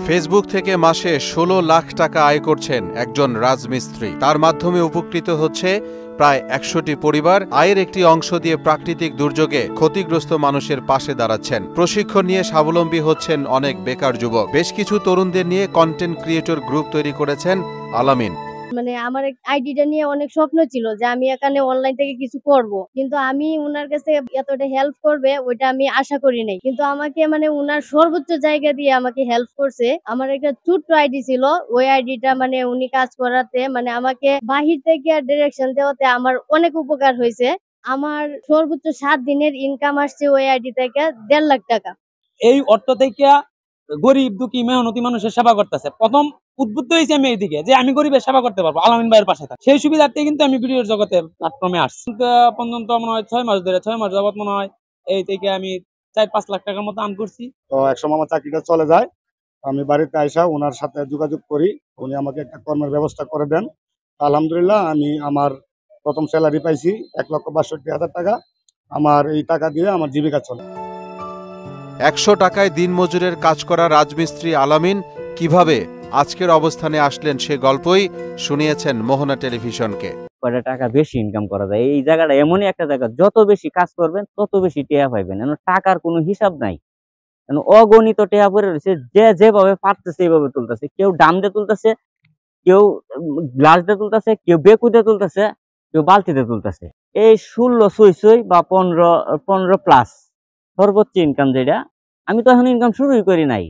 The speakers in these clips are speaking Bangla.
ফেসবুক থেকে মাসে ১৬ লাখ টাকা আয় করছেন একজন রাজমিস্ত্রি। তার মাধ্যমে উপকৃত হচ্ছে প্রায় ১০০টি পরিবার। আয়ের একটি অংশ দিয়ে প্রাকৃতিক দুর্যোগে ক্ষতিগ্রস্ত মানুষের পাশে দাঁড়াচ্ছেন। প্রশিক্ষণ নিয়ে স্বাবলম্বী হচ্ছেন অনেক বেকার যুবক। বেশ কিছু তরুণদের নিয়ে কন্টেন্ট ক্রিয়েটর গ্রুপ তৈরি করেছেন আলামিন। মানে আমার আইডিটা নিয়ে অনেক স্বপ্ন ছিল যে আমি এখানে অনলাইন থেকে কিছু করব, কিন্তু আমি উনার কাছে এতটা হেল্প করবে ওইটা আমি আশা করি নাই। কিন্তু আমাকে মানে উনার সর্বোচ্চ জায়গা দিয়ে আমাকে হেল্প করছে। আমার একটা ছোট্ট আইডি ছিল, ওই আইডিটা মানে উনি কাজ করাতে মানে আমাকে বাহির থেকে ডিরেকশন দেওয়াতে আমার অনেক উপকার হয়েছে। আমার সর্বোচ্চ 7 দিনের ইনকাম আসছে ওই আইডি থেকে 1.5 লাখ টাকা। এই অর্থ থেকে গরিব দুঃখী মেহনতি মানুষের সেবা করতেছে। প্রথম উদ্বুদ্ধ হয়েছে আমি এইদিকে যে আমি গরিবের সেবা করতে পারবো, আলামিন ভাইয়ের পাশে থাকি। সেই সুবিধার্থে কিন্তু আমি ভিডিওর জগতে প্ল্যাটফর্মে আসছি। পর্যন্ত মনে হয় 6 মাস ধরে, 6 মাস যাবত মনে হয় এই থেকে আমি 4-5 লাখ টাকার মতো আর্ন করছি। তো একসময় আমার চাকরিটা চলে যায়, আমি বাড়িতে আইসা ওনার সাথে যোগাযোগ করি, উনি আমাকে একটা কর্মের ব্যবস্থা করে দেন। আলহামদুলিল্লাহ আমি আমার প্রথম স্যালারি পাইছি 1,62,000 টাকা। আমার এই টাকা দিয়ে আমার জীবিকা চলে। ১০০ টাকায় দিনমজুরের কাজ করা রাজমিস্ত্রি আলামিন কিভাবে আজকের অবস্থানে আসলেন সে গল্পই শুনিয়েছেন মোহনা টেলিভিশনকে। কয়টা টাকা বেশি ইনকাম করা যায় এই জায়গাটা এমনই একটা জায়গা, যত বেশি কাজ করবেন তত বেশি টেহা পাইবেন। টাকার কোনো হিসাব নাই, অগণিত টেহা পড়ে রয়েছে। যে যেভাবে পারতেছে এইভাবে তুলতেছে। কেউ ডাম দিয়ে তুলতেছে, কেউ গ্লাস দিয়ে তুলতেছে, কেউ বেকু দিয়ে তুলতেছে, কেউ বালতিতে তুলতেছে। এই 16 বা 15 প্লাস সর্বোচ্চ ইনকাম যেটা। আমি তো এখন ইনকাম শুরুই করি নাই।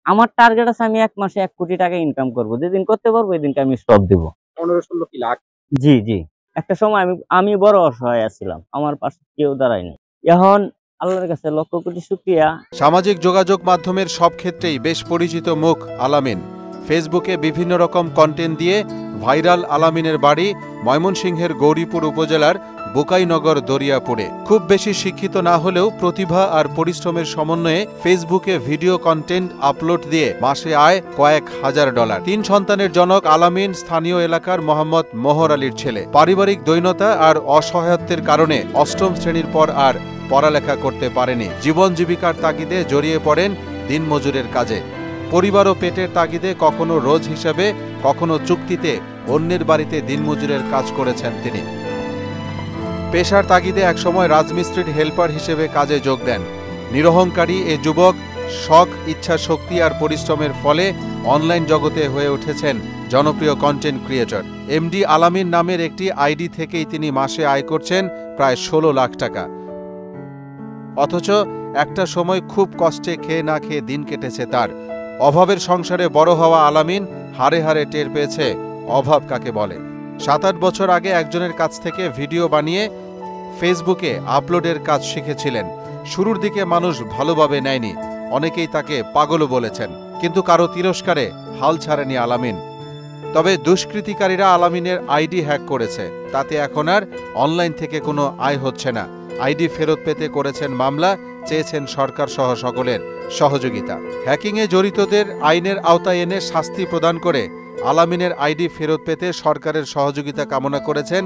আমার টার্গেট আছে আমি 1 মাসে 1 কোটি টাকা ইনকাম করব। যেদিন করতে পারবো এদিনকে আমি স্টপ দিব। 15-16 লাখ। জি জি। একটা সময় আমি বড় অসহায় ছিলাম, আমার পাশে কেউ দাঁড়ায়নি। এখন আল্লাহর কাছে লক্ষ কোটি শুকরিয়া। সামাজিক যোগাযোগ মাধ্যমের সব ক্ষেত্রেই বেশ পরিচিত মুখ আলামিন। ফেসবুকে বিভিন্ন রকম কন্টেন্ট দিয়ে ভাইরাল আলামিনের বাড়ি ময়মনসিংহের গৌরীপুর উপজেলার বোকাইনগর দরিয়াপুরে। খুব বেশি শিক্ষিত না হলেও প্রতিভা আর পরিশ্রমের সমন্বয়ে ফেসবুকে ভিডিও কন্টেন্ট আপলোড দিয়ে মাসে আয় কয়েক হাজার ডলার। 3 সন্তানের জনক আলামিন স্থানীয় এলাকার মোহাম্মদ মোহর আলীর ছেলে। পারিবারিক দৈন্যতা আর অসহায়ত্বের কারণে 8ম শ্রেণীর পর আর পড়ালেখা করতে পারেনি। জীবন জীবিকার তাগিদে জড়িয়ে পড়েন দিনমজুরের কাজে। পরিবার ও পেটের তাগিদে কখনো রোজ হিসাবে, কখনো চুক্তিতে অন্যের বাড়িতে দিনমজুরের কাজ করেছেন তিনি। পেশার তাগিদে একসময় রাজমিস্ত্রির হেল্পার হিসেবে কাজে যোগ দেন। নিরহংকারী এ যুবক শখ, ইচ্ছা শক্তি আর পরিশ্রমের ফলে অনলাইন জগতে হয়ে উঠেছেন জনপ্রিয় কন্টেন্ট ক্রিয়েটর। এমডি আলামিন নামের একটি আইডি থেকেই তিনি মাসে আয় করছেন প্রায় 16 লাখ টাকা। অথচ একটা সময় খুব কষ্টে খেয়ে না খেয়ে দিন কেটেছে তার। অভাবের সংসারে বড় হওয়া আলামিন হারে হারে টের পেয়েছে অভাব কাকে বলে। 7-8 বছর আগে একজনের কাছ থেকে ভিডিও বানিয়ে ফেসবুকে আপলোডের কাজ শিখেছিলেন। শুরুর দিকে মানুষ ভালোভাবে নেয়নি, অনেকেই তাকে পাগলও বলেছেন, কিন্তু কারো তিরস্কারে হাল ছাড়েনি আলামিন। তবে দুষ্কৃতিকারীরা আলামিনের আইডি হ্যাক করেছে, তাতে এখন আর অনলাইন থেকে কোনো আয় হচ্ছে না। আইডি ফেরত পেতে করেছেন মামলা, চেয়েছেন সরকার সহ সকলের সহযোগিতা। হ্যাকিংয়ে জড়িতদের আইনের আওতায় এনে শাস্তি প্রদান করে আলামিনের আইডি ফেরত পেতে সরকারের সহযোগিতা কামনা করেছেন